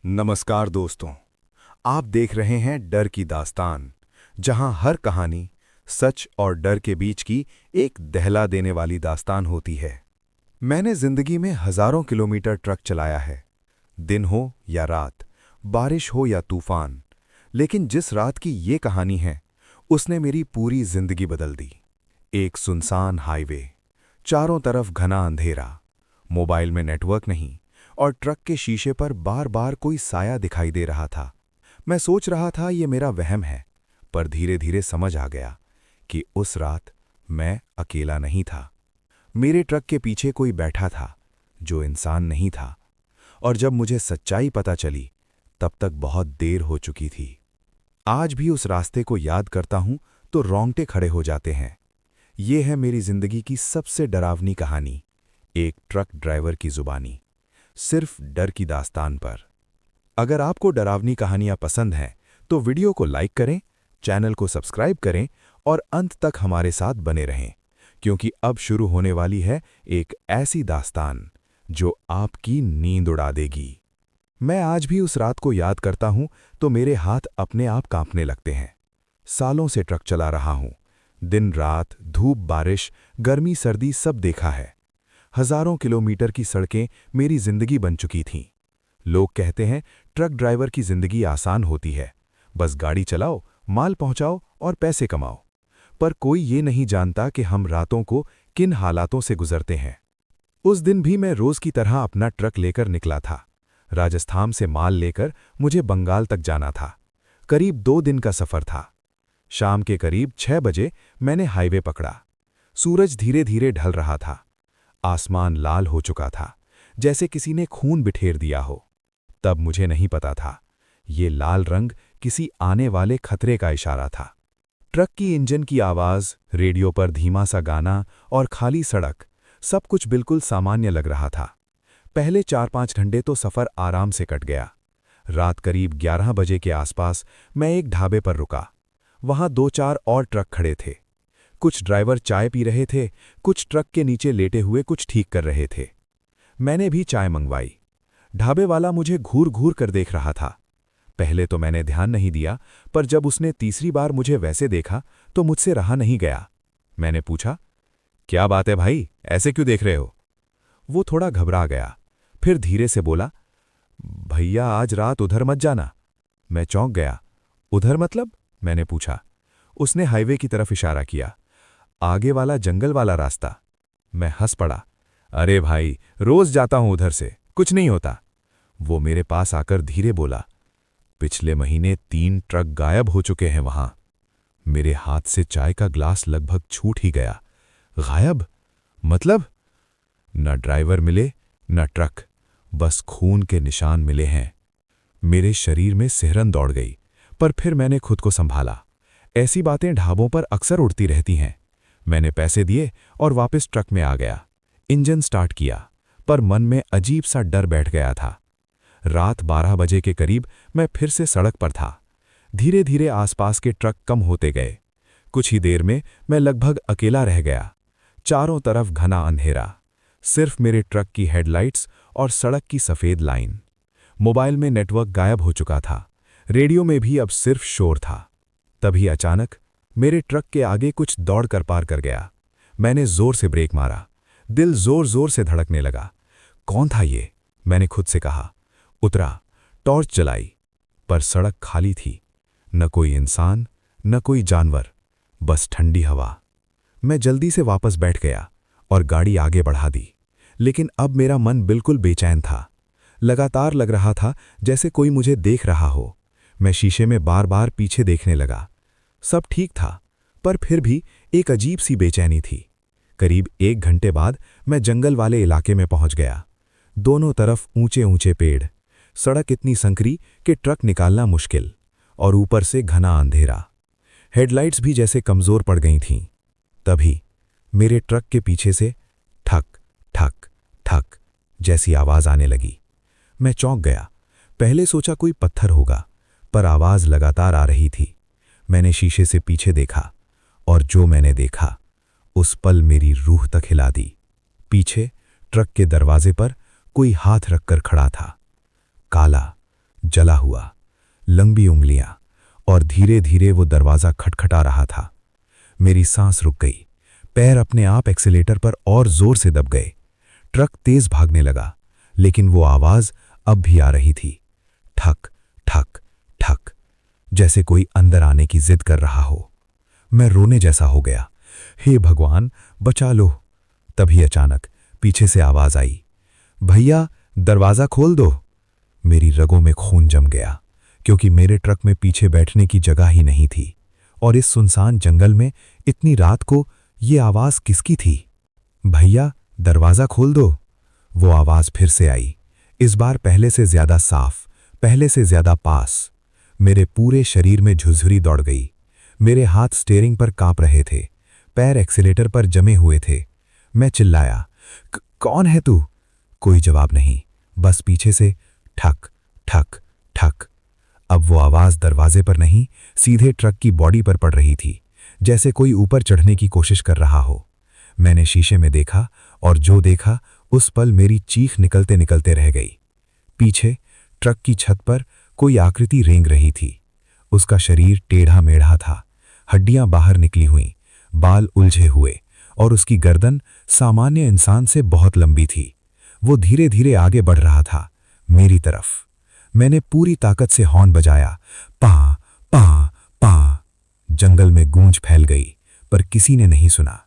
नमस्कार दोस्तों। आप देख रहे हैं डर की दास्तान, जहां हर कहानी सच और डर के बीच की एक दहला देने वाली दास्तान होती है। मैंने जिंदगी में हजारों किलोमीटर ट्रक चलाया है, दिन हो या रात, बारिश हो या तूफान, लेकिन जिस रात की ये कहानी है उसने मेरी पूरी जिंदगी बदल दी। एक सुनसान हाईवे, चारों तरफ घना अंधेरा, मोबाइल में नेटवर्क नहीं और ट्रक के शीशे पर बार बार कोई साया दिखाई दे रहा था। मैं सोच रहा था ये मेरा वहम है, पर धीरे धीरे समझ आ गया कि उस रात मैं अकेला नहीं था। मेरे ट्रक के पीछे कोई बैठा था जो इंसान नहीं था, और जब मुझे सच्चाई पता चली तब तक बहुत देर हो चुकी थी। आज भी उस रास्ते को याद करता हूं तो रोंगटे खड़े हो जाते हैं। ये है मेरी जिंदगी की सबसे डरावनी कहानी, एक ट्रक ड्राइवर की जुबानी, सिर्फ डर की दास्तान पर। अगर आपको डरावनी कहानियां पसंद हैं तो वीडियो को लाइक करें, चैनल को सब्सक्राइब करें और अंत तक हमारे साथ बने रहें, क्योंकि अब शुरू होने वाली है एक ऐसी दास्तान जो आपकी नींद उड़ा देगी। मैं आज भी उस रात को याद करता हूं तो मेरे हाथ अपने आप कांपने लगते हैं। सालों से ट्रक चला रहा हूं, दिन रात, धूप बारिश, गर्मी सर्दी सब देखा है। हजारों किलोमीटर की सड़कें मेरी जिंदगी बन चुकी थीं। लोग कहते हैं ट्रक ड्राइवर की जिंदगी आसान होती है, बस गाड़ी चलाओ, माल पहुंचाओ और पैसे कमाओ। पर कोई ये नहीं जानता कि हम रातों को किन हालातों से गुजरते हैं। उस दिन भी मैं रोज की तरह अपना ट्रक लेकर निकला था। राजस्थान से माल लेकर मुझे बंगाल तक जाना था। करीब 2 दिन का सफर था। शाम के करीब 6 बजे मैंने हाईवे पकड़ा। सूरज धीरे धीरे ढल रहा था। आसमान लाल हो चुका था, जैसे किसी ने खून बिखेर दिया हो। तब मुझे नहीं पता था ये लाल रंग किसी आने वाले खतरे का इशारा था। ट्रक की इंजन की आवाज, रेडियो पर धीमा सा गाना और खाली सड़क, सब कुछ बिल्कुल सामान्य लग रहा था। पहले 4-5 घंटे तो सफर आराम से कट गया। रात करीब 11 बजे के आसपास मैं एक ढाबे पर रुका। वहां 2-4 और ट्रक खड़े थे। कुछ ड्राइवर चाय पी रहे थे, कुछ ट्रक के नीचे लेटे हुए कुछ ठीक कर रहे थे। मैंने भी चाय मंगवाई। ढाबे वाला मुझे घूर घूर कर देख रहा था। पहले तो मैंने ध्यान नहीं दिया, पर जब उसने तीसरी बार मुझे वैसे देखा तो मुझसे रहा नहीं गया। मैंने पूछा, क्या बात है भाई, ऐसे क्यों देख रहे हो? वो थोड़ा घबरा गया, फिर धीरे से बोला, भैया आज रात उधर मत जाना। मैं चौंक गया। उधर मतलब? मैंने पूछा। उसने हाईवे की तरफ इशारा किया, आगे वाला जंगल वाला रास्ता। मैं हंस पड़ा। अरे भाई, रोज जाता हूं उधर से, कुछ नहीं होता। वो मेरे पास आकर धीरे बोला, पिछले महीने 3 ट्रक गायब हो चुके हैं वहां। मेरे हाथ से चाय का ग्लास लगभग छूट ही गया। गायब मतलब? न ड्राइवर मिले न ट्रक, बस खून के निशान मिले हैं। मेरे शरीर में सिहरन दौड़ गई, पर फिर मैंने खुद को संभाला। ऐसी बातें ढाबों पर अक्सर उड़ती रहती हैं। मैंने पैसे दिए और वापस ट्रक में आ गया। इंजन स्टार्ट किया, पर मन में अजीब सा डर बैठ गया था। रात 12 बजे के करीब मैं फिर से सड़क पर था। धीरे धीरे आसपास के ट्रक कम होते गए। कुछ ही देर में मैं लगभग अकेला रह गया। चारों तरफ घना अंधेरा, सिर्फ मेरे ट्रक की हेडलाइट्स और सड़क की सफेद लाइन। मोबाइल में नेटवर्क गायब हो चुका था। रेडियो में भी अब सिर्फ शोर था। तभी अचानक मेरे ट्रक के आगे कुछ दौड़ कर पार कर गया। मैंने जोर से ब्रेक मारा। दिल जोर जोर से धड़कने लगा। कौन था ये? मैंने खुद से कहा। उतरा, टॉर्च जलाई, पर सड़क खाली थी। न कोई इंसान, न कोई जानवर, बस ठंडी हवा। मैं जल्दी से वापस बैठ गया और गाड़ी आगे बढ़ा दी। लेकिन अब मेरा मन बिल्कुल बेचैन था। लगातार लग रहा था जैसे कोई मुझे देख रहा हो। मैं शीशे में बार बार पीछे देखने लगा। सब ठीक था, पर फिर भी एक अजीब सी बेचैनी थी। करीब 1 घंटे बाद मैं जंगल वाले इलाके में पहुंच गया। दोनों तरफ ऊंचे ऊंचे पेड़, सड़क इतनी संकरी कि ट्रक निकालना मुश्किल, और ऊपर से घना अंधेरा। हेडलाइट्स भी जैसे कमजोर पड़ गई थीं। तभी मेरे ट्रक के पीछे से ठक ठक ठक जैसी आवाज आने लगी। मैं चौंक गया। पहले सोचा कोई पत्थर होगा, पर आवाज लगातार आ रही थी। मैंने शीशे से पीछे देखा, और जो मैंने देखा उस पल मेरी रूह तक हिला दी। पीछे ट्रक के दरवाजे पर कोई हाथ रखकर खड़ा था। काला, जला हुआ, लंबी उंगलियां, और धीरे धीरे वो दरवाज़ा खटखटा रहा था। मेरी सांस रुक गई, पैर अपने आप एक्सीलेटर पर और जोर से दब गए। ट्रक तेज भागने लगा, लेकिन वो आवाज़ अब भी आ रही थी, ठक ठक ठक, जैसे कोई अंदर आने की जिद कर रहा हो। मैं रोने जैसा हो गया, हे भगवान बचा लो। तभी अचानक पीछे से आवाज़ आई, भैया दरवाज़ा खोल दो। मेरी रगों में खून जम गया, क्योंकि मेरे ट्रक में पीछे बैठने की जगह ही नहीं थी, और इस सुनसान जंगल में इतनी रात को ये आवाज़ किसकी थी? भैया दरवाज़ा खोल दो। वो आवाज़ फिर से आई, इस बार पहले से ज़्यादा साफ, पहले से ज़्यादा पास। मेरे पूरे शरीर में झुरझुरी दौड़ गई। मेरे हाथ स्टीयरिंग पर कांप रहे थे, पैर एक्सीलेटर पर जमे हुए थे। मैं चिल्लाया, कौन है तू? कोई जवाब नहीं, बस पीछे से ठक ठक ठक। अब वो आवाज़ दरवाजे पर नहीं, सीधे ट्रक की बॉडी पर पड़ रही थी, जैसे कोई ऊपर चढ़ने की कोशिश कर रहा हो। मैंने शीशे में देखा, और जो देखा उस पल मेरी चीख निकलते निकलते रह गई। पीछे ट्रक की छत पर कोई आकृति रेंग रही थी। उसका शरीर टेढ़ा मेढ़ा था, हड्डियां बाहर निकली हुईं, बाल उलझे हुए, और उसकी गर्दन सामान्य इंसान से बहुत लंबी थी। वो धीरे धीरे आगे बढ़ रहा था, मेरी तरफ। मैंने पूरी ताकत से हॉर्न बजाया, पा पा पा। जंगल में गूंज फैल गई, पर किसी ने नहीं सुना।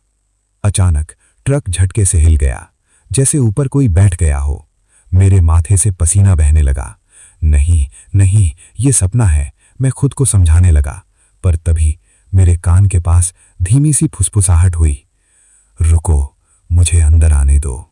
अचानक ट्रक झटके से हिल गया, जैसे ऊपर कोई बैठ गया हो। मेरे माथे से पसीना बहने लगा। नहीं नहीं, ये सपना है, मैं खुद को समझाने लगा। पर तभी मेरे कान के पास धीमी सी फुसफुसाहट हुई, रुको, मुझे अंदर आने दो।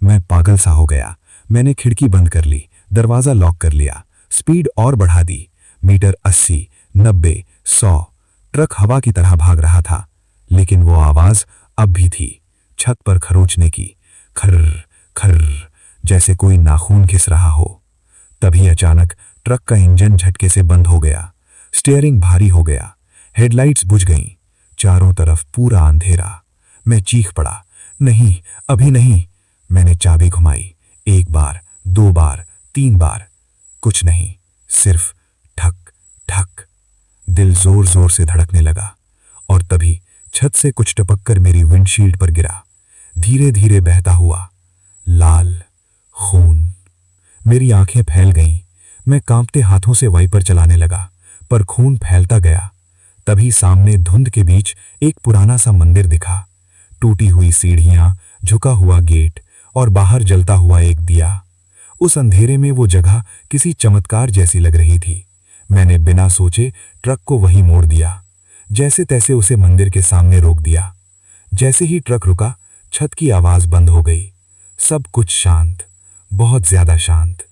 मैं पागल सा हो गया। मैंने खिड़की बंद कर ली, दरवाज़ा लॉक कर लिया, स्पीड और बढ़ा दी। मीटर 80, 90, 100। ट्रक हवा की तरह भाग रहा था, लेकिन वो आवाज़ अब भी थी, छत पर खरोंचने की, खर्र खर्र, जैसे कोई नाखून घिस रहा हो। तभी अचानक ट्रक का इंजन झटके से बंद हो गया, स्टीयरिंग भारी हो गया, हेडलाइट्स बुझ गईं, चारों तरफ पूरा अंधेरा। मैं चीख पड़ा, नहीं, अभी नहीं। मैंने चाबी घुमाई, 1 बार, 2 बार, 3 बार, कुछ नहीं, सिर्फ ठक ठक। दिल जोर जोर से धड़कने लगा, और तभी छत से कुछ टपककर मेरी विंडशील्ड पर गिरा, धीरे धीरे बहता हुआ लाल खून। मेरी आंखें फैल गईं। मैं कांपते हाथों से वाइपर चलाने लगा, पर खून फैलता गया। तभी सामने धुंध के बीच एक पुराना सा मंदिर दिखा, टूटी हुई सीढ़ियां, झुका हुआ गेट, और बाहर जलता हुआ एक दिया। उस अंधेरे में वो जगह किसी चमत्कार जैसी लग रही थी। मैंने बिना सोचे ट्रक को वहीं मोड़ दिया, जैसे तैसे उसे मंदिर के सामने रोक दिया। जैसे ही ट्रक रुका, छत की आवाज बंद हो गई, सब कुछ शांत, बहुत ज्यादा शांत।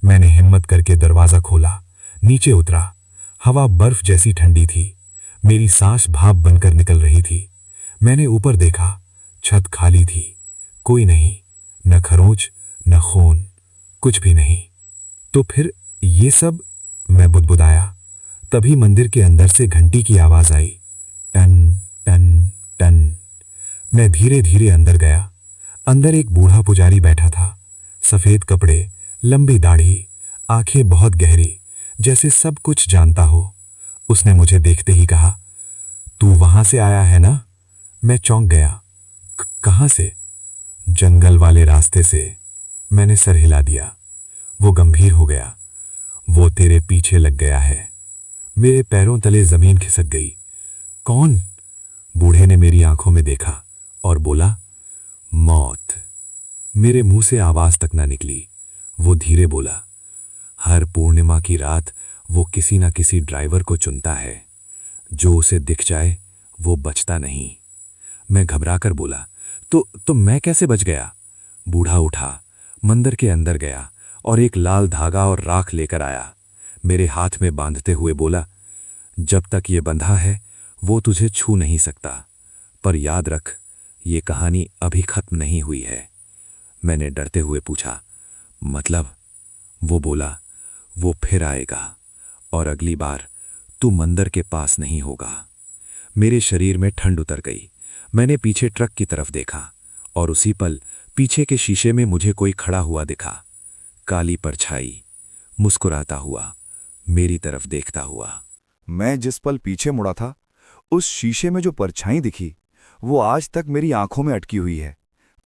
मैंने हिम्मत करके दरवाजा खोला, नीचे उतरा। हवा बर्फ जैसी ठंडी थी, मेरी सांस भाप बनकर निकल रही थी। मैंने ऊपर देखा, छत खाली थी, कोई नहीं, न खरोंच, न खून, कुछ भी नहीं। तो फिर ये सब? मैं बुदबुदाया। तभी मंदिर के अंदर से घंटी की आवाज आई, टन टन टन। मैं धीरे धीरे अंदर गया। अंदर एक बूढ़ा पुजारी बैठा था, सफेद कपड़े, लंबी दाढ़ी, आंखें बहुत गहरी, जैसे सब कुछ जानता हो। उसने मुझे देखते ही कहा, तू वहां से आया है ना? मैं चौंक गया। कहां से? जंगल वाले रास्ते से। मैंने सर हिला दिया। वो गंभीर हो गया। वो तेरे पीछे लग गया है। मेरे पैरों तले जमीन खिसक गई। कौन? बूढ़े ने मेरी आंखों में देखा और बोला, मौत। मेरे मुंह से आवाज तक ना निकली। वो धीरे बोला, हर पूर्णिमा की रात वो किसी ना किसी ड्राइवर को चुनता है, जो उसे दिख जाए वो बचता नहीं। मैं घबराकर बोला, तो मैं कैसे बच गया? बूढ़ा उठा, मंदिर के अंदर गया और एक लाल धागा और राख लेकर आया। मेरे हाथ में बांधते हुए बोला, जब तक ये बंधा है वो तुझे छू नहीं सकता, पर याद रख, ये कहानी अभी खत्म नहीं हुई है। मैंने डरते हुए पूछा, मतलब? वो बोला, वो फिर आएगा और अगली बार तू मंदिर के पास नहीं होगा। मेरे शरीर में ठंड उतर गई। मैंने पीछे ट्रक की तरफ देखा और उसी पल पीछे के शीशे में मुझे कोई खड़ा हुआ दिखा, काली परछाई, मुस्कुराता हुआ, मेरी तरफ देखता हुआ। मैं जिस पल पीछे मुड़ा था, उस शीशे में जो परछाई दिखी वो आज तक मेरी आंखों में अटकी हुई है।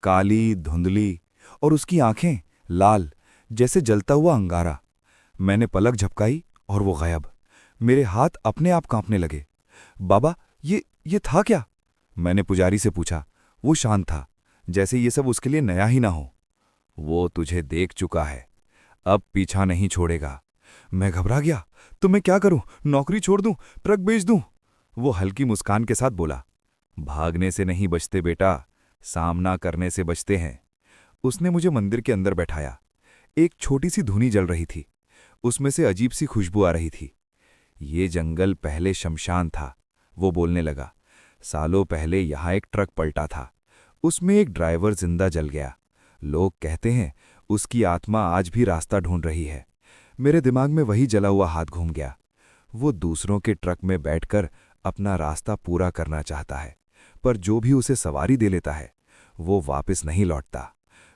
काली, धुंधली और उसकी आंखें लाल, जैसे जलता हुआ अंगारा। मैंने पलक झपकाई और वो गायब। मेरे हाथ अपने आप कांपने लगे। बाबा, ये था क्या? मैंने पुजारी से पूछा। वो शांत था, जैसे ये सब उसके लिए नया ही ना हो। वो तुझे देख चुका है, अब पीछा नहीं छोड़ेगा। मैं घबरा गया। तो मैं क्या करूं? नौकरी छोड़ दूं? ट्रक बेच दूं? वो हल्की मुस्कान के साथ बोला, भागने से नहीं बचते बेटा, सामना करने से बचते हैं। उसने मुझे मंदिर के अंदर बैठाया। एक छोटी सी धूनी जल रही थी, उसमें से अजीब सी खुशबू आ रही थी। ये जंगल पहले शमशान था, वो बोलने लगा। सालों पहले यहां एक ट्रक पलटा था, उसमें एक ड्राइवर जिंदा जल गया। लोग कहते हैं उसकी आत्मा आज भी रास्ता ढूंढ रही है। मेरे दिमाग में वही जला हुआ हाथ घूम गया। वो दूसरों के ट्रक में बैठकर अपना रास्ता पूरा करना चाहता है, पर जो भी उसे सवारी दे लेता है वो वापस नहीं लौटता।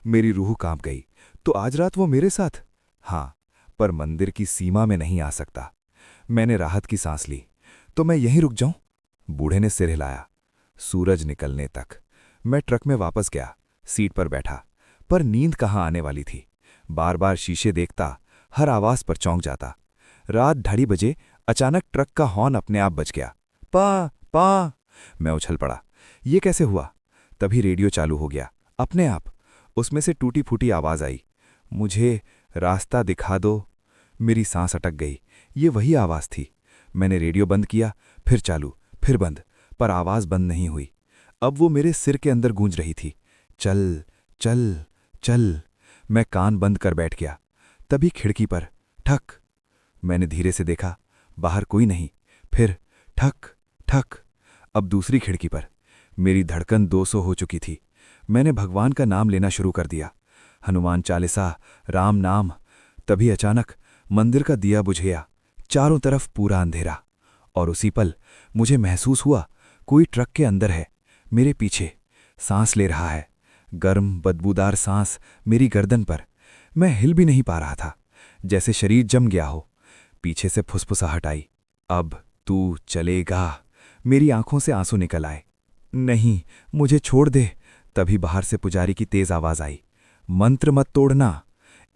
मेरी रूह कांप गई। तो आज रात वो मेरे साथ? हाँ, पर मंदिर की सीमा में नहीं आ सकता। मैंने राहत की सांस ली। तो मैं यहीं रुक जाऊं? बूढ़े ने सिर हिलाया। सूरज निकलने तक। मैं ट्रक में वापस गया, सीट पर बैठा, पर नींद कहाँ आने वाली थी। बार बार शीशे देखता, हर आवाज पर चौंक जाता। रात 2:30 बजे अचानक ट्रक का हॉर्न अपने आप बज गया। पा पा। मैं उछल पड़ा। ये कैसे हुआ? तभी रेडियो चालू हो गया, अपने आप। उसमें से टूटी फूटी आवाज आई, मुझे रास्ता दिखा दो। मेरी सांस अटक गई। ये वही आवाज थी। मैंने रेडियो बंद किया, फिर चालू, फिर बंद, पर आवाज बंद नहीं हुई। अब वो मेरे सिर के अंदर गूंज रही थी, चल चल चल। मैं कान बंद कर बैठ गया। तभी खिड़की पर ठक। मैंने धीरे से देखा, बाहर कोई नहीं। फिर ठक ठक। अब दूसरी खिड़की पर। मेरी धड़कन 200 हो चुकी थी। मैंने भगवान का नाम लेना शुरू कर दिया, हनुमान चालीसा, राम नाम। तभी अचानक मंदिर का दिया बुझ गया। चारों तरफ पूरा अंधेरा। और उसी पल मुझे महसूस हुआ कोई ट्रक के अंदर है, मेरे पीछे, सांस ले रहा है। गर्म बदबूदार सांस मेरी गर्दन पर। मैं हिल भी नहीं पा रहा था, जैसे शरीर जम गया हो। पीछे से फुसफुसाहट आई, अब तू चलेगा। मेरी आंखों से आंसू निकल आए। नहीं, मुझे छोड़ दे। तभी बाहर से पुजारी की तेज आवाज आई, मंत्र मत तोड़ना।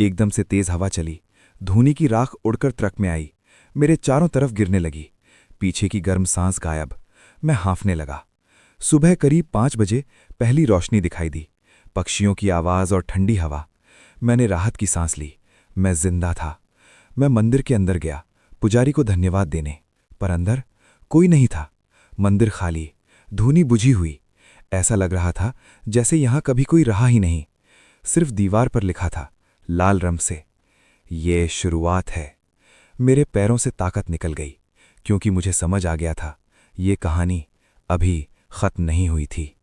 एकदम से तेज हवा चली, धूनी की राख उड़कर ट्रक में आई, मेरे चारों तरफ गिरने लगी। पीछे की गर्म सांस गायब। मैं हाँफने लगा। सुबह करीब 5 बजे पहली रोशनी दिखाई दी, पक्षियों की आवाज और ठंडी हवा। मैंने राहत की सांस ली। मैं जिंदा था। मैं मंदिर के अंदर गया, पुजारी को धन्यवाद देने, पर अंदर कोई नहीं था। मंदिर खाली, धूनी बुझी हुई। ऐसा लग रहा था जैसे यहां कभी कोई रहा ही नहीं। सिर्फ दीवार पर लिखा था लाल रंग से, ये शुरुआत है। मेरे पैरों से ताकत निकल गई, क्योंकि मुझे समझ आ गया था ये कहानी अभी खत्म नहीं हुई थी।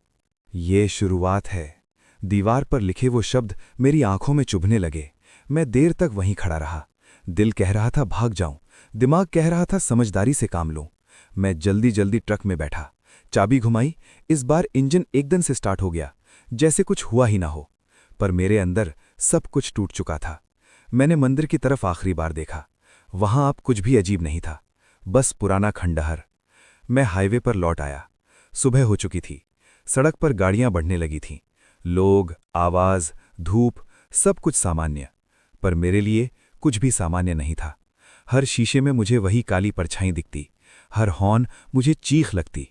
ये शुरुआत है। दीवार पर लिखे वो शब्द मेरी आंखों में चुभने लगे। मैं देर तक वहीं खड़ा रहा। दिल कह रहा था भाग जाऊं, दिमाग कह रहा था समझदारी से काम लूं। मैं जल्दी जल्दी ट्रक में बैठा, चाबी घुमाई। इस बार इंजन एकदम से स्टार्ट हो गया, जैसे कुछ हुआ ही ना हो। पर मेरे अंदर सब कुछ टूट चुका था। मैंने मंदिर की तरफ आखिरी बार देखा। वहां अब कुछ भी अजीब नहीं था, बस पुराना खंडहर। मैं हाईवे पर लौट आया। सुबह हो चुकी थी। सड़क पर गाड़ियां बढ़ने लगी थीं। लोग, आवाज, धूप, सब कुछ सामान्य। पर मेरे लिए कुछ भी सामान्य नहीं था। हर शीशे में मुझे वही काली परछाई दिखती, हर हॉर्न मुझे चीख लगती।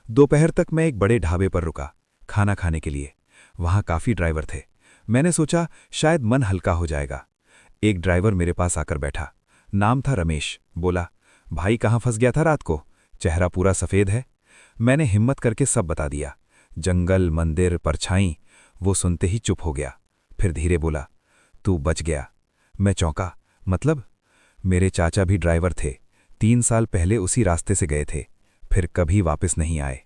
दोपहर तक मैं एक बड़े ढाबे पर रुका, खाना खाने के लिए। वहां काफी ड्राइवर थे। मैंने सोचा शायद मन हल्का हो जाएगा। एक ड्राइवर मेरे पास आकर बैठा। नाम था रमेश। बोला, भाई कहाँ फंस गया था रात को? चेहरा पूरा सफेद है। मैंने हिम्मत करके सब बता दिया, जंगल, मंदिर, परछाई। वो सुनते ही चुप हो गया, फिर धीरे बोला, तू बच गया। मैं चौंका, मतलब? मेरे चाचा भी ड्राइवर थे, 3 साल पहले उसी रास्ते से गए थे, फिर कभी वापस नहीं आए।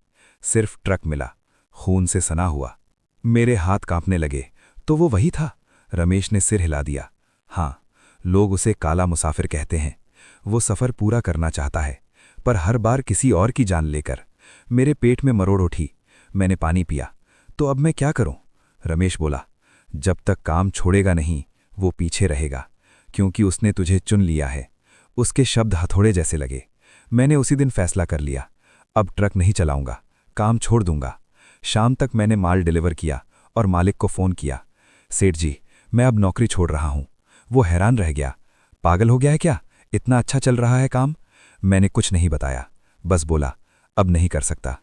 सिर्फ ट्रक मिला, खून से सना हुआ। मेरे हाथ कांपने लगे। तो वो वही था? रमेश ने सिर हिला दिया। हाँ, लोग उसे काला मुसाफिर कहते हैं। वो सफ़र पूरा करना चाहता है, पर हर बार किसी और की जान लेकर। मेरे पेट में मरोड़ उठी। मैंने पानी पिया। तो अब मैं क्या करूं? रमेश बोला, जब तक काम छोड़ेगा नहीं वो पीछे रहेगा, क्योंकि उसने तुझे चुन लिया है। उसके शब्द हथौड़े जैसे लगे। मैंने उसी दिन फैसला कर लिया, अब ट्रक नहीं चलाऊंगा, काम छोड़ दूंगा। शाम तक मैंने माल डिलीवर किया और मालिक को फ़ोन किया, सेठ जी, मैं अब नौकरी छोड़ रहा हूं। वो हैरान रह गया, पागल हो गया है क्या, इतना अच्छा चल रहा है काम। मैंने कुछ नहीं बताया, बस बोला, अब नहीं कर सकता।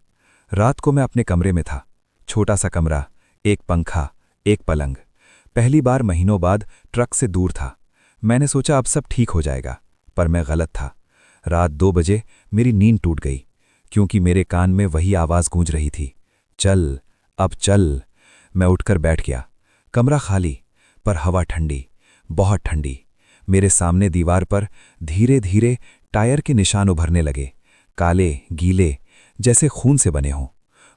रात को मैं अपने कमरे में था, छोटा सा कमरा, एक पंखा, एक पलंग। पहली बार महीनों बाद ट्रक से दूर था। मैंने सोचा अब सब ठीक हो जाएगा, पर मैं गलत था। रात 2 बजे मेरी नींद टूट गई, क्योंकि मेरे कान में वही आवाज़ गूंज रही थी, चल, अब चल। मैं उठकर बैठ गया। कमरा खाली, पर हवा ठंडी, बहुत ठंडी। मेरे सामने दीवार पर धीरे धीरे टायर के निशान उभरने लगे, काले, गीले, जैसे खून से बने हों।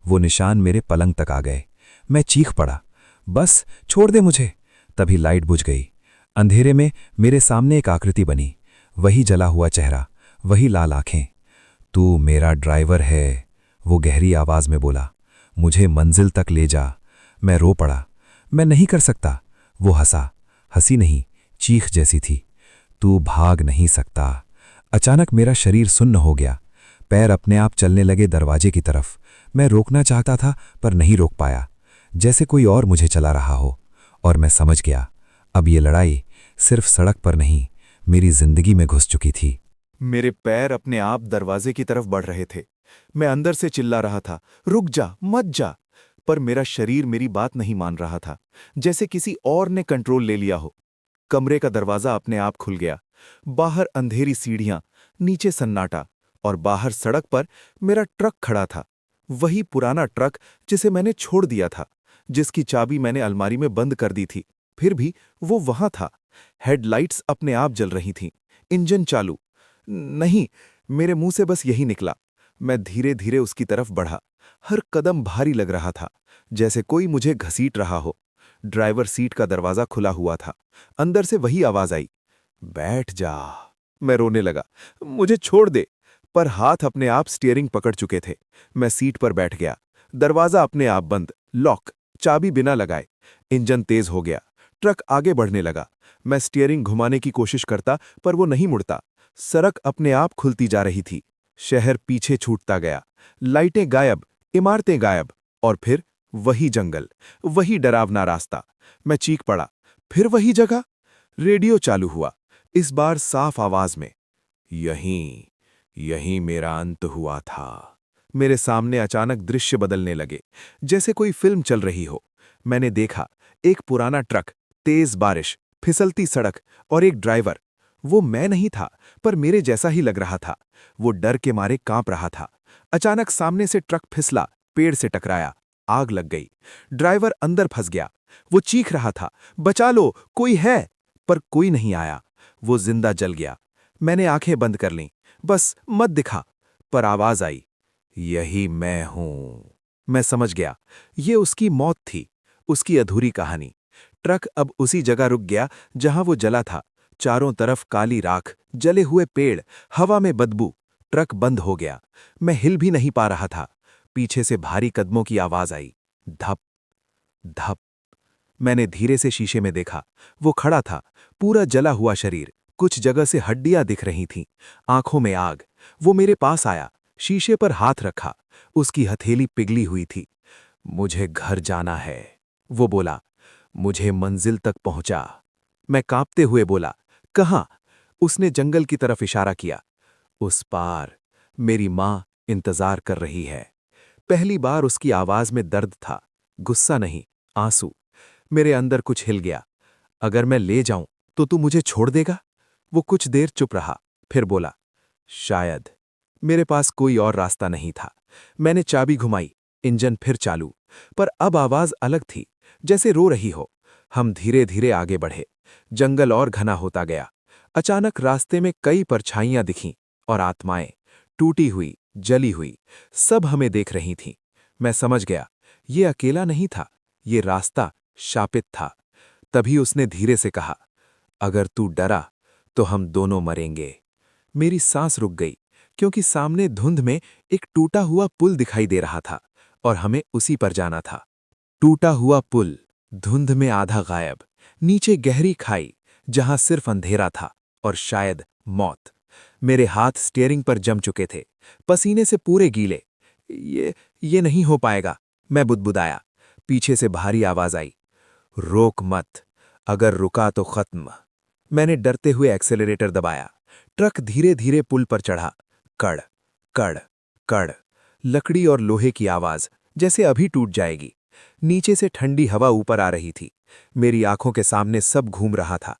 वो निशान मेरे पलंग तक आ गए। मैं चीख पड़ा, बस छोड़ दे मुझे। तभी लाइट बुझ गई। अंधेरे में मेरे सामने एक आकृति बनी, वही जला हुआ चेहरा, वही लाल आंखें। तू मेरा ड्राइवर है, वो गहरी आवाज में बोला, मुझे मंजिल तक ले जा। मैं रो पड़ा, मैं नहीं कर सकता। वो हंसा, हंसी नहीं, चीख जैसी थी, तू भाग नहीं सकता। अचानक मेरा शरीर सुन्न हो गया, पैर अपने आप चलने लगे दरवाजे की तरफ। मैं रोकना चाहता था पर नहीं रोक पाया, जैसे कोई और मुझे चला रहा हो। और मैं समझ गया, अब ये लड़ाई सिर्फ सड़क पर नहीं, मेरी जिंदगी में घुस चुकी थी। मेरे पैर अपने आप दरवाजे की तरफ बढ़ रहे थे। मैं अंदर से चिल्ला रहा था, रुक जा, मत जा। पर मेरा शरीर मेरी बात नहीं मान रहा था, जैसे किसी और ने कंट्रोल ले लिया हो। कमरे का दरवाजा अपने आप खुल गया। बाहर अंधेरी सीढ़ियां, नीचे सन्नाटा, और बाहर सड़क पर मेरा ट्रक खड़ा था। वही पुराना ट्रक जिसे मैंने छोड़ दिया था, जिसकी चाबी मैंने अलमारी में बंद कर दी थी। फिर भी वो वहां था। हेडलाइट्स अपने आप जल रही थीं, इंजन चालू। नहीं, मेरे मुंह से बस यही निकला। मैं धीरे धीरे उसकी तरफ बढ़ा। हर कदम भारी लग रहा था, जैसे कोई मुझे घसीट रहा हो। ड्राइवर सीट का दरवाजा खुला हुआ था। अंदर से वही आवाज आई, बैठ जा। मैं रोने लगा, मुझे छोड़ दे। पर हाथ अपने आप स्टीयरिंग पकड़ चुके थे। मैं सीट पर बैठ गया। दरवाजा अपने आप बंद, लॉक, चाबी बिना लगाए। इंजन तेज हो गया, ट्रक आगे बढ़ने लगा। मैं स्टीयरिंग घुमाने की कोशिश करता, पर वो नहीं मुड़ता। सड़क अपने आप खुलती जा रही थी। शहर पीछे छूटता गया। लाइटें गायब, इमारतें गायब, और फिर वही जंगल, वही डरावना रास्ता। मैं चीख पड़ा, फिर वही जगह। रेडियो चालू हुआ, इस बार साफ आवाज में, यहीं यहीं मेरा अंत हुआ था। मेरे सामने अचानक दृश्य बदलने लगे, जैसे कोई फिल्म चल रही हो। मैंने देखा, एक पुराना ट्रक, तेज बारिश, फिसलती सड़क, और एक ड्राइवर। वो मैं नहीं था, पर मेरे जैसा ही लग रहा था। वो डर के मारे कांप रहा था। अचानक सामने से ट्रक फिसला, पेड़ से टकराया, आग लग गई। ड्राइवर अंदर फंस गया। वो चीख रहा था, बचा लो, कोई है। पर कोई नहीं आया। वो जिंदा जल गया। मैंने आंखें बंद कर लीं, बस मत दिखा। पर आवाज आई, यही मैं हूं। मैं समझ गया, ये उसकी मौत थी, उसकी अधूरी कहानी। ट्रक अब उसी जगह रुक गया जहां वो जला था। चारों तरफ काली राख, जले हुए पेड़, हवा में बदबू। ट्रक बंद हो गया। मैं हिल भी नहीं पा रहा था। पीछे से भारी कदमों की आवाज आई, धप धप। मैंने धीरे से शीशे में देखा। वो खड़ा था, पूरा जला हुआ शरीर, कुछ जगह से हड्डियां दिख रही थीं, आंखों में आग। वो मेरे पास आया, शीशे पर हाथ रखा। उसकी हथेली पिघली हुई थी। मुझे घर जाना है, वो बोला। मुझे मंजिल तक पहुंचा। मैं कांपते हुए बोला, कहां? उसने जंगल की तरफ इशारा किया। उस पार मेरी मां इंतजार कर रही है। पहली बार उसकी आवाज में दर्द था, गुस्सा नहीं, आंसू। मेरे अंदर कुछ हिल गया। अगर मैं ले जाऊं तो तू मुझे छोड़ देगा? वो कुछ देर चुप रहा, फिर बोला, शायद। मेरे पास कोई और रास्ता नहीं था। मैंने चाबी घुमाई, इंजन फिर चालू। पर अब आवाज अलग थी, जैसे रो रही हो। हम धीरे धीरे आगे बढ़े। जंगल और घना होता गया। अचानक रास्ते में कई परछाइयां दिखीं, और आत्माएं, टूटी हुई, जली हुई, सब हमें देख रही थीं। मैं समझ गया, ये अकेला नहीं था, ये रास्ता शापित था। तभी उसने धीरे से कहा, अगर तू डरा तो हम दोनों मरेंगे। मेरी सांस रुक गई, क्योंकि सामने धुंध में एक टूटा हुआ पुल दिखाई दे रहा था, और हमें उसी पर जाना था। टूटा हुआ पुल, धुंध में आधा गायब, नीचे गहरी खाई, जहां सिर्फ अंधेरा था और शायद मौत। मेरे हाथ स्टीयरिंग पर जम चुके थे, पसीने से पूरे गीले। ये नहीं हो पाएगा, मैं बुदबुदाया। पीछे से भारी आवाज आई, रोक मत, अगर रुका तो खत्म। मैंने डरते हुए एक्सेलरेटर दबाया। ट्रक धीरे धीरे पुल पर चढ़ा। कड़ कड़ कड़, लकड़ी और लोहे की आवाज, जैसे अभी टूट जाएगी। नीचे से ठंडी हवा ऊपर आ रही थी। मेरी आंखों के सामने सब घूम रहा था।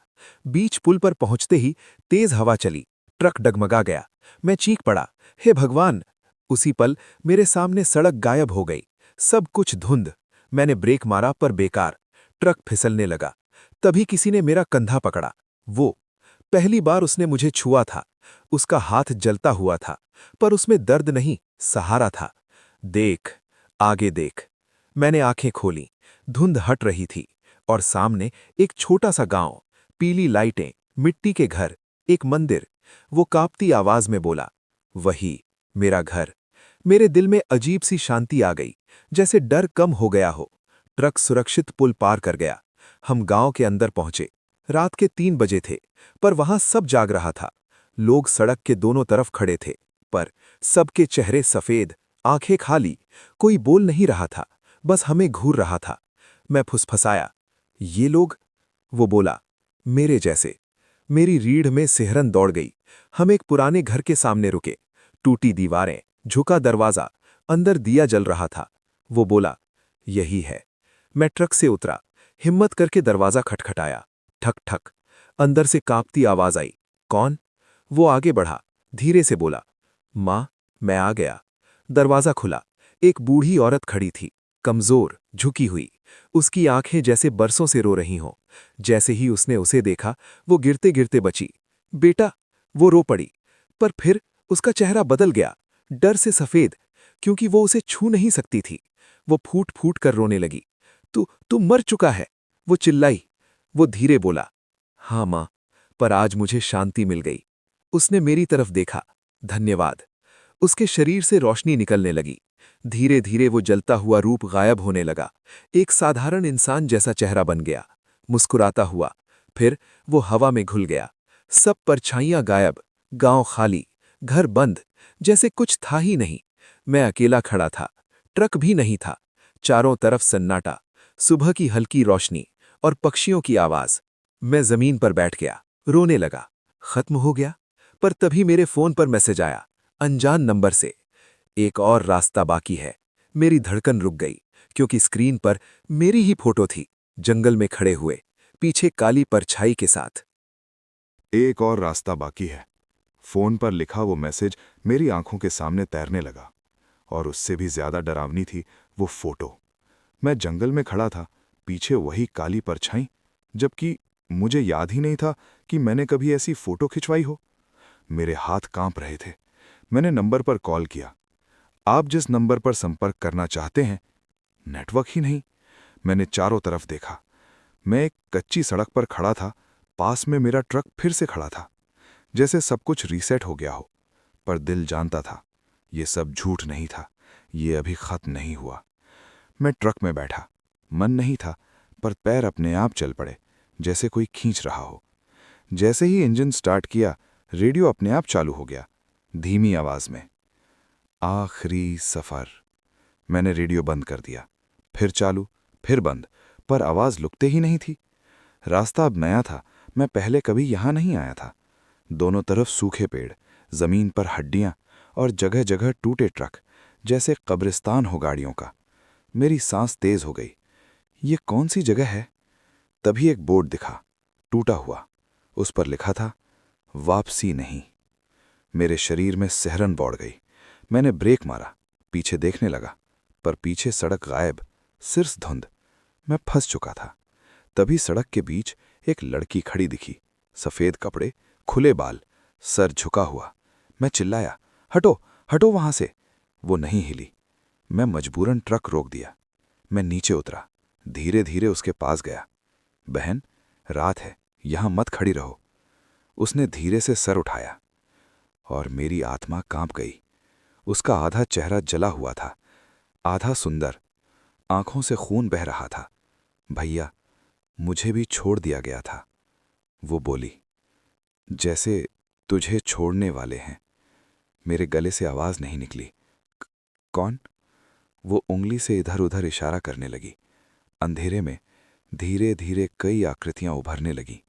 बीच पुल पर पहुंचते ही तेज हवा चली। ट्रक डगमगा गया। मैं चीख पड़ा, हे भगवान! उसी पल मेरे सामने सड़क गायब हो गई। सब कुछ धुंध। मैंने ब्रेक मारा पर बेकार। ट्रक फिसलने लगा। तभी किसी ने मेरा कंधा पकड़ा। वो पहली बार उसने मुझे छुआ था। उसका हाथ जलता हुआ था, पर उसमें दर्द नहीं, सहारा था। देख, आगे देख। मैंने आंखें खोली। धुंध हट रही थी और सामने एक छोटा सा गांव, पीली लाइटें, मिट्टी के घर, एक मंदिर। वो कांपती आवाज में बोला, वही मेरा घर। मेरे दिल में अजीब सी शांति आ गई, जैसे डर कम हो गया हो। ट्रक सुरक्षित पुल पार कर गया। हम गांव के अंदर पहुंचे। रात के 3 बजे थे, पर वहां सब जाग रहा था। लोग सड़क के दोनों तरफ खड़े थे, पर सबके चेहरे सफेद, आंखें खाली। कोई बोल नहीं रहा था, बस हमें घूर रहा था। मैं फुसफसाया, ये लोग? वो बोला, मेरे जैसे। मेरी रीढ़ में सिहरन दौड़ गई। हम एक पुराने घर के सामने रुके। टूटी दीवारें, झुका दरवाजा, अंदर दिया जल रहा था। वो बोला, यही है। मैं ट्रक से उतरा, हिम्मत करके दरवाजा खटखटाया। ठक ठक। अंदर से कांपती आवाज आई, कौन? वो आगे बढ़ा, धीरे से बोला, माँ, मैं आ गया। दरवाजा खुला। एक बूढ़ी औरत खड़ी थी, कमजोर, झुकी हुई। उसकी आंखें जैसे बरसों से रो रही हों। जैसे ही उसने उसे देखा, वो गिरते गिरते बची। बेटा! वो रो पड़ी। पर फिर उसका चेहरा बदल गया, डर से सफेद, क्योंकि वो उसे छू नहीं सकती थी। वो फूट फूट कर रोने लगी। तू मर चुका है, वो चिल्लाई। वो धीरे बोला, हाँ माँ, पर आज मुझे शांति मिल गई। उसने मेरी तरफ देखा, धन्यवाद। उसके शरीर से रोशनी निकलने लगी। धीरे धीरे वो जलता हुआ रूप गायब होने लगा। एक साधारण इंसान जैसा चेहरा बन गया, मुस्कुराता हुआ। फिर वो हवा में घुल गया। सब परछाइयां गायब, गांव खाली, घर बंद, जैसे कुछ था ही नहीं। मैं अकेला खड़ा था। ट्रक भी नहीं था। चारों तरफ सन्नाटा, सुबह की हल्की रोशनी और पक्षियों की आवाज। मैं जमीन पर बैठ गया, रोने लगा। खत्म हो गया? पर तभी मेरे फोन पर मैसेज आया, अनजान नंबर से, एक और रास्ता बाकी है। मेरी धड़कन रुक गई, क्योंकि स्क्रीन पर मेरी ही फोटो थी, जंगल में खड़े हुए, पीछे काली परछाई के साथ। एक और रास्ता बाकी है। फोन पर लिखा वो मैसेज मेरी आंखों के सामने तैरने लगा, और उससे भी ज्यादा डरावनी थी वो फोटो। मैं जंगल में खड़ा था, पीछे वही काली परछाई, जबकि मुझे याद ही नहीं था कि मैंने कभी ऐसी फोटो खिंचवाई हो। मेरे हाथ कांप रहे थे। मैंने नंबर पर कॉल किया। आप जिस नंबर पर संपर्क करना चाहते हैं, नेटवर्क ही नहीं। मैंने चारों तरफ देखा। मैं एक कच्ची सड़क पर खड़ा था, पास में मेरा ट्रक फिर से खड़ा था, जैसे सब कुछ रीसेट हो गया हो। पर दिल जानता था, ये सब झूठ नहीं था, ये अभी खत्म नहीं हुआ। मैं ट्रक में बैठा। मन नहीं था, पर पैर अपने आप चल पड़े, जैसे कोई खींच रहा हो। जैसे ही इंजन स्टार्ट किया, रेडियो अपने आप चालू हो गया, धीमी आवाज में, आखिरी सफर। मैंने रेडियो बंद कर दिया। फिर चालू, फिर बंद, पर आवाज लुकते ही नहीं थी। रास्ता अब नया था, मैं पहले कभी यहां नहीं आया था। दोनों तरफ सूखे पेड़, जमीन पर हड्डियां और जगह जगह टूटे ट्रक, जैसे कब्रिस्तान हो गाड़ियों का। मेरी सांस तेज हो गई। ये कौन सी जगह है? तभी एक बोर्ड दिखा, टूटा हुआ। उस पर लिखा था, वापसी नहीं। मेरे शरीर में सिहरन दौड़ गई। मैंने ब्रेक मारा, पीछे देखने लगा, पर पीछे सड़क गायब, सिर्फ धुंध। मैं फंस चुका था। तभी सड़क के बीच एक लड़की खड़ी दिखी, सफेद कपड़े, खुले बाल, सर झुका हुआ। मैं चिल्लाया, हटो, हटो वहां से। वो नहीं हिली। मैं मजबूरन ट्रक रोक दिया। मैं नीचे उतरा, धीरे धीरे उसके पास गया। बहन, रात है, यहां मत खड़ी रहो। उसने धीरे से सर उठाया, और मेरी आत्मा कांप गई। उसका आधा चेहरा जला हुआ था, आधा सुंदर, आंखों से खून बह रहा था। भैया, मुझे भी छोड़ दिया गया था, वो बोली। जैसे तुझे छोड़ने वाले हैं। मेरे गले से आवाज नहीं निकली। कौन? वो उंगली से इधर उधर इशारा करने लगी। अंधेरे में धीरे धीरे कई आकृतियां उभरने लगी।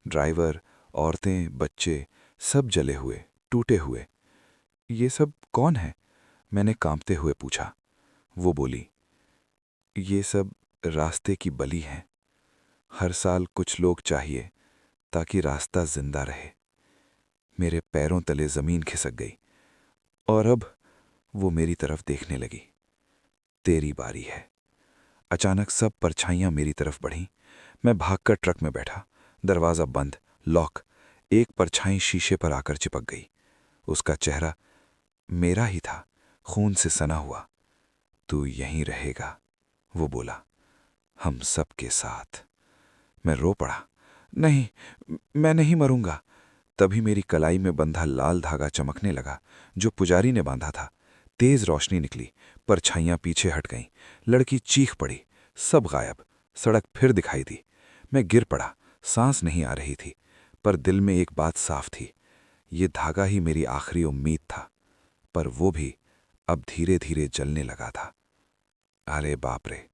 ड्राइवर, औरतें, बच्चे, सब जले हुए, टूटे हुए। ये सब कौन है? मैंने कांपते हुए पूछा। वो बोली, ये सब रास्ते की बलि हैं। हर साल कुछ लोग चाहिए ताकि रास्ता जिंदा रहे। मेरे पैरों तले जमीन खिसक गई और अब वो मेरी तरफ देखने लगी। तेरी बारी है। अचानक सब परछाइयां मेरी तरफ बढ़ीं। मैं भागकर ट्रक में बैठा। दरवाजा बंद, लॉक। एक परछाई शीशे पर आकर चिपक गई। उसका चेहरा मेरा ही था, खून से सना हुआ। तू यहीं रहेगा, वो बोला, हम सब के साथ। मैं रो पड़ा। नहीं, मैं नहीं मरूंगा। तभी मेरी कलाई में बंधा लाल धागा चमकने लगा, जो पुजारी ने बांधा था। तेज रोशनी निकली, परछाइयां पीछे हट गईं। लड़की चीख पड़ी। सब गायब। सड़क फिर दिखाई दी। मैं गिर पड़ा। सांस नहीं आ रही थी, पर दिल में एक बात साफ थी, ये धागा ही मेरी आखिरी उम्मीद था। पर वो भी अब धीरे धीरे जलने लगा था। अरे बाप रे,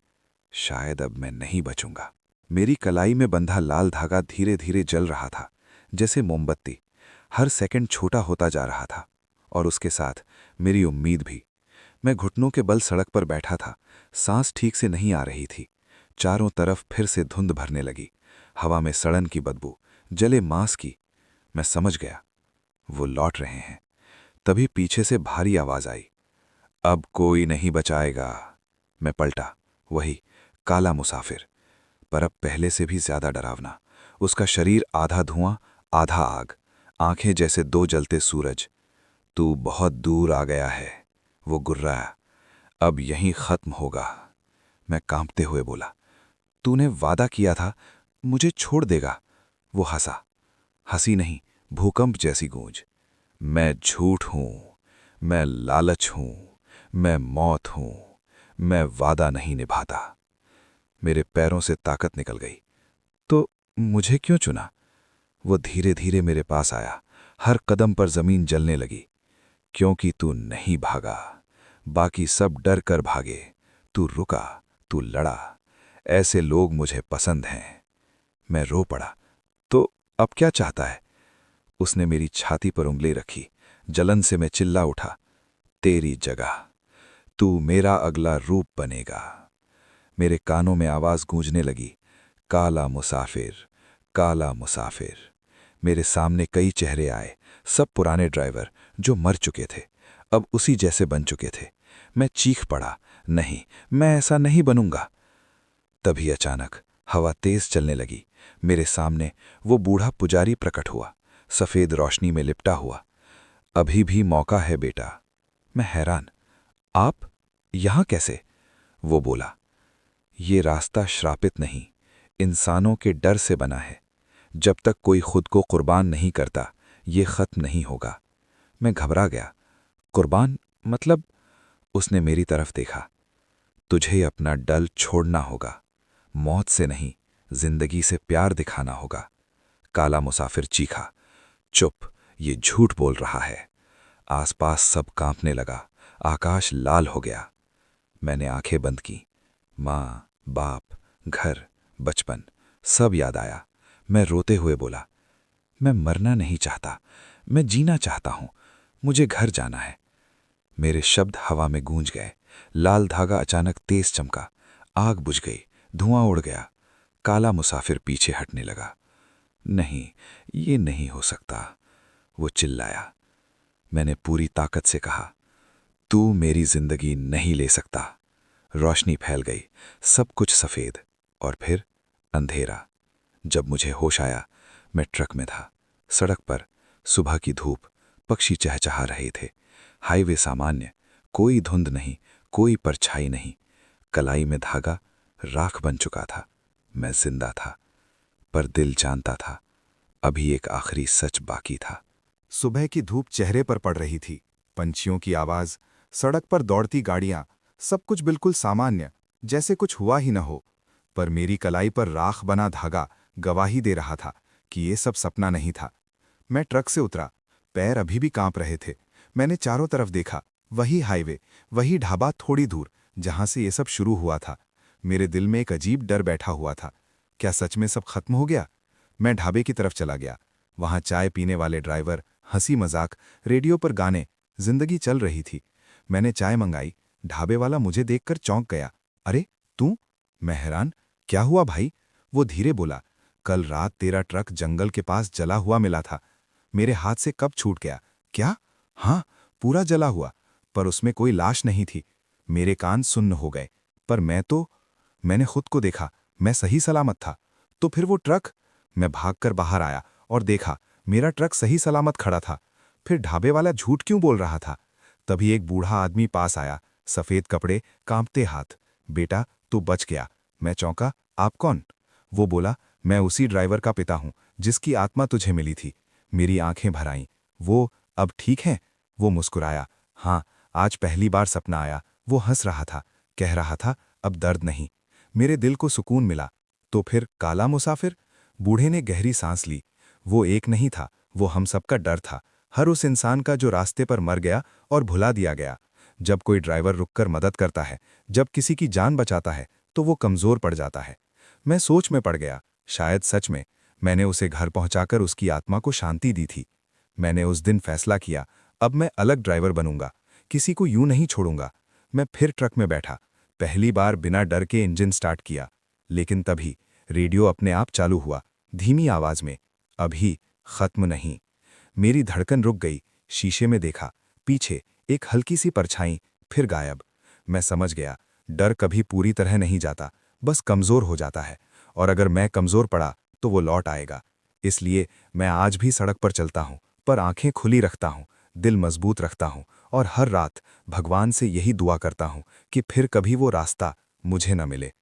शायद अब मैं नहीं बचूंगा। मेरी कलाई में बंधा लाल धागा धीरे धीरे जल रहा था, जैसे मोमबत्ती। हर सेकंड छोटा होता जा रहा था, और उसके साथ मेरी उम्मीद भी। मैं घुटनों के बल सड़क पर बैठा था। सांस ठीक से नहीं आ रही थी। चारों तरफ फिर से धुंध भरने लगी। हवा में सड़न की बदबू, जले मांस की। मैं समझ गया, वो लौट रहे हैं। तभी पीछे से भारी आवाज आई, अब कोई नहीं बचाएगा। मैं पलटा। वही काला मुसाफिर, पर अब पहले से भी ज्यादा डरावना। उसका शरीर आधा धुआं, आधा आग, आंखें जैसे दो जलते सूरज। तू बहुत दूर आ गया है, वो गुर्राया। अब यहीं खत्म होगा। मैं कांपते हुए बोला, तूने वादा किया था मुझे छोड़ देगा। वो हंसा। हंसी नहीं, भूकंप जैसी गूंज। मैं झूठ हूं, मैं लालच हूं, मैं मौत हूं, मैं वादा नहीं निभाता। मेरे पैरों से ताकत निकल गई। तो मुझे क्यों चुना? वो धीरे धीरे मेरे पास आया। हर कदम पर जमीन जलने लगी। क्योंकि तू नहीं भागा, बाकी सब डर कर भागे। तू रुका, तू लड़ा। ऐसे लोग मुझे पसंद हैं। मैं रो पड़ा। तो अब क्या चाहता है? उसने मेरी छाती पर उंगली रखी। जलन से मैं चिल्ला उठा, तेरी जगह। तू मेरा अगला रूप बनेगा। मेरे कानों में आवाज गूंजने लगी, काला मुसाफिर, काला मुसाफिर। मेरे सामने कई चेहरे आए, सब पुराने ड्राइवर जो मर चुके थे, अब उसी जैसे बन चुके थे। मैं चीख पड़ा, नहीं, मैं ऐसा नहीं बनूंगा। तभी अचानक हवा तेज चलने लगी। मेरे सामने वो बूढ़ा पुजारी प्रकट हुआ, सफेद रोशनी में लिपटा हुआ। अभी भी मौका है बेटा। मैं हैरान, आप यहां कैसे? वो बोला, ये रास्ता श्रापित नहीं, इंसानों के डर से बना है। जब तक कोई खुद को कुर्बान नहीं करता, ये खत्म नहीं होगा। मैं घबरा गया। कुर्बान मतलब? उसने मेरी तरफ देखा। तुझे अपना डल छोड़ना होगा, मौत से नहीं, जिंदगी से प्यार दिखाना होगा। काला मुसाफिर चीखा, चुप, ये झूठ बोल रहा है। आसपास सब कांपने लगा। आकाश लाल हो गया। मैंने आंखें बंद की। माँ, बाप, घर, बचपन, सब याद आया। मैं रोते हुए बोला, मैं मरना नहीं चाहता, मैं जीना चाहता हूं। मुझे घर जाना है। मेरे शब्द हवा में गूंज गए। लाल धागा अचानक तेज चमका। आग बुझ गई, धुआं उड़ गया। काला मुसाफिर पीछे हटने लगा। नहीं, ये नहीं हो सकता, वो चिल्लाया। मैंने पूरी ताकत से कहा, तू मेरी जिंदगी नहीं ले सकता। रोशनी फैल गई, सब कुछ सफेद, और फिर अंधेरा। जब मुझे होश आया, मैं ट्रक में था। सड़क पर सुबह की धूप, पक्षी चहचहा रहे थे। हाईवे सामान्य, कोई धुंध नहीं, कोई परछाई नहीं। कलाई में धागा राख बन चुका था। मैं जिंदा था, पर दिल जानता था अभी एक आखिरी सच बाकी था। सुबह की धूप चेहरे पर पड़ रही थी। पंछियों की आवाज, सड़क पर दौड़ती गाड़ियां, सब कुछ बिल्कुल सामान्य, जैसे कुछ हुआ ही न हो। पर मेरी कलाई पर राख बना धागा गवाही दे रहा था कि ये सब सपना नहीं था। मैं ट्रक से उतरा। पैर अभी भी कांप रहे थे। मैंने चारों तरफ देखा, वही हाईवे, वही ढाबा थोड़ी दूर, जहां से ये सब शुरू हुआ था। मेरे दिल में एक अजीब डर बैठा हुआ था। क्या सच में सब खत्म हो गया? मैं ढाबे की तरफ चला गया। वहां चाय पीने वाले ड्राइवर, हंसी मजाक, रेडियो पर गाने, जिंदगी चल रही थी। मैंने चाय मंगाई। ढाबे वाला मुझे देखकर चौंक गया। अरे तू? मैं हैरान, क्या हुआ भाई? वो धीरे बोला, कल रात तेरा ट्रक जंगल के पास जला हुआ मिला था। मेरे हाथ से कब छूट गया। क्या? हाँ, पूरा जला हुआ, पर उसमें कोई लाश नहीं थी। मेरे कान सुन्न हो गए। पर मैंने खुद को देखा, मैं सही सलामत था। तो फिर वो ट्रक? मैं भागकर बाहर आया और देखा मेरा ट्रक सही सलामत खड़ा था। फिर ढाबे वाला झूठ क्यों बोल रहा था? तभी एक बूढ़ा आदमी पास आया, सफेद कपड़े, कांपते हाथ। बेटा, तू बच गया। मैं चौंका, आप कौन? वो बोला, मैं उसी ड्राइवर का पिता हूं जिसकी आत्मा तुझे मिली थी। मेरी आंखें भर आईं। वो अब ठीक है? वो मुस्कुराया। हाँ, आज पहली बार सपना आया। वो हंस रहा था, कह रहा था, अब दर्द नहीं। मेरे दिल को सुकून मिला। तो फिर काला मुसाफिर? बूढ़े ने गहरी सांस ली। वो एक नहीं था, वो हम सबका डर था। हर उस इंसान का जो रास्ते पर मर गया और भुला दिया गया। जब कोई ड्राइवर रुककर मदद करता है, जब किसी की जान बचाता है, तो वो कमजोर पड़ जाता है। मैं सोच में पड़ गया। शायद सच में मैंने उसे घर पहुंचाकर उसकी आत्मा को शांति दी थी। मैंने उस दिन फैसला किया, अब मैं अलग ड्राइवर बनूंगा, किसी को यूं नहीं छोड़ूंगा। मैं फिर ट्रक में बैठा, पहली बार बिना डर के इंजन स्टार्ट किया। लेकिन तभी रेडियो अपने आप चालू हुआ, धीमी आवाज में, अभी खत्म नहीं। मेरी धड़कन रुक गई। शीशे में देखा, पीछे एक हल्की सी परछाई, फिर गायब। मैं समझ गया, डर कभी पूरी तरह नहीं जाता, बस कमजोर हो जाता है। और अगर मैं कमजोर पड़ा तो वो लौट आएगा। इसलिए मैं आज भी सड़क पर चलता हूं, पर आंखें खुली रखता हूं, दिल मजबूत रखता हूं, और हर रात भगवान से यही दुआ करता हूं कि फिर कभी वो रास्ता मुझे न मिले।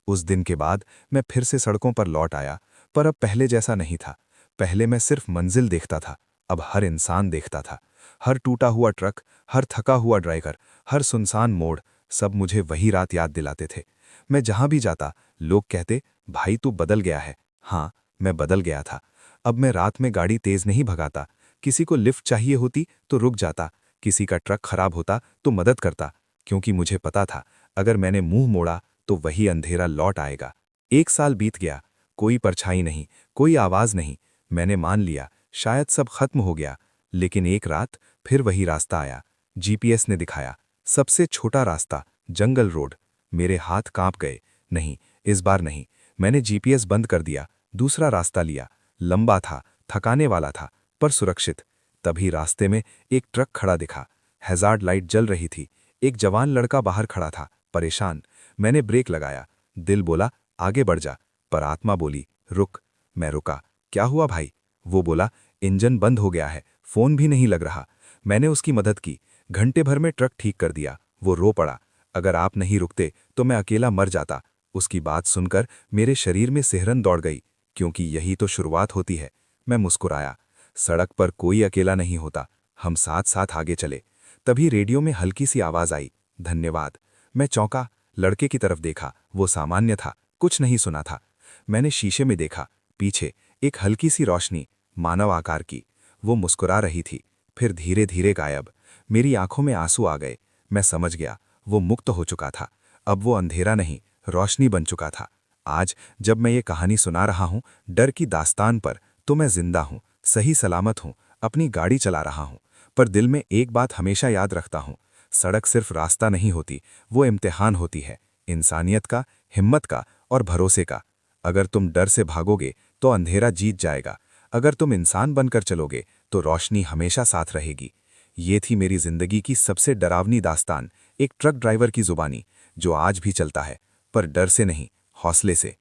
उस दिन के बाद मैं फिर से सड़कों पर लौट आया, पर अब पहले जैसा नहीं था। पहले मैं सिर्फ मंजिल देखता था, अब हर इंसान देखता था। हर टूटा हुआ ट्रक, हर थका हुआ ड्राइवर, हर सुनसान मोड़, सब मुझे वही रात याद दिलाते थे। मैं जहां भी जाता, लोग कहते, भाई तू बदल गया है। हाँ, मैं बदल गया था। अब मैं रात में गाड़ी तेज नहीं भगाता। किसी को लिफ्ट चाहिए होती तो रुक जाता, किसी का ट्रक खराब होता तो मदद करता, क्योंकि मुझे पता था अगर मैंने मुंह मोड़ा तो वही अंधेरा लौट आएगा। 1 साल बीत गया, कोई परछाई नहीं, कोई आवाज नहीं। मैंने मान लिया शायद सब खत्म हो गया। लेकिन एक रात फिर वही रास्ता आया। जीपीएस ने दिखाया, सबसे छोटा रास्ता, जंगल रोड। मेरे हाथ कांप गए। नहीं, इस बार नहीं। मैंने जीपीएस बंद कर दिया, दूसरा रास्ता लिया। लंबा था, थकाने वाला था, पर सुरक्षित। तभी रास्ते में एक ट्रक खड़ा दिखा। हैजार्ड लाइट जल रही थी। एक जवान लड़का बाहर खड़ा था, परेशान। मैंने ब्रेक लगाया। दिल बोला, आगे बढ़ जा, पर आत्मा बोली, रुक। मैं रुका। क्या हुआ भाई? वो बोला, इंजन बंद हो गया है, फोन भी नहीं लग रहा। मैंने उसकी मदद की। घंटे भर में ट्रक ठीक कर दिया। वो रो पड़ा, अगर आप नहीं रुकते तो मैं अकेला मर जाता। उसकी बात सुनकर मेरे शरीर में सिहरन दौड़ गई, क्योंकि यही तो शुरुआत होती है। मैं मुस्कुराया। सड़क पर कोई अकेला नहीं होता, हम साथ साथ आगे चले। तभी रेडियो में हल्की सी आवाज आई, धन्यवाद। मैं चौंका, लड़के की तरफ देखा, वो सामान्य था, कुछ नहीं सुना था। मैंने शीशे में देखा, पीछे एक हल्की सी रोशनी, मानव आकार की। वो मुस्कुरा रही थी, फिर धीरे धीरे गायब। मेरी आंखों में आंसू आ गए। मैं समझ गया, वो मुक्त हो चुका था। अब वो अंधेरा नहीं, रोशनी बन चुका था। आज जब मैं ये कहानी सुना रहा हूं, डर की दास्तान पर, तो मैं जिंदा हूं, सही सलामत हूं, अपनी गाड़ी चला रहा हूं। पर दिल में एक बात हमेशा याद रखता हूं, सड़क सिर्फ रास्ता नहीं होती, वो इम्तिहान होती है, इंसानियत का, हिम्मत का और भरोसे का। अगर तुम डर से भागोगे तो अंधेरा जीत जाएगा। अगर तुम इंसान बनकर चलोगे तो रोशनी हमेशा साथ रहेगी। ये थी मेरी जिंदगी की सबसे डरावनी दास्तान, एक ट्रक ड्राइवर की जुबानी, जो आज भी चलता है, पर डर से नहीं, हौसले से।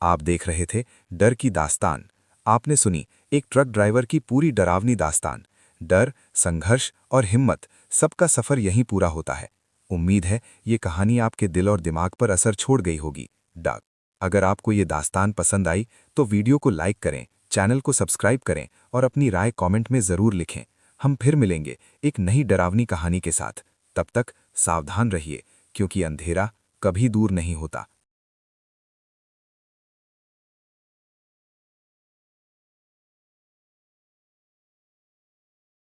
आप देख रहे थे डर की दास्तान। आपने सुनी एक ट्रक ड्राइवर की पूरी डरावनी दास्तान। डर, संघर्ष और हिम्मत, सबका सफर यहीं पूरा होता है। उम्मीद है ये कहानी आपके दिल और दिमाग पर असर छोड़ गई होगी। डाक, अगर आपको ये दास्तान पसंद आई तो वीडियो को लाइक करें, चैनल को सब्सक्राइब करें और अपनी राय कमेंट में जरूर लिखें। हम फिर मिलेंगे एक नई डरावनी कहानी के साथ। तब तक सावधान रहिए, क्योंकि अंधेरा कभी दूर नहीं होता।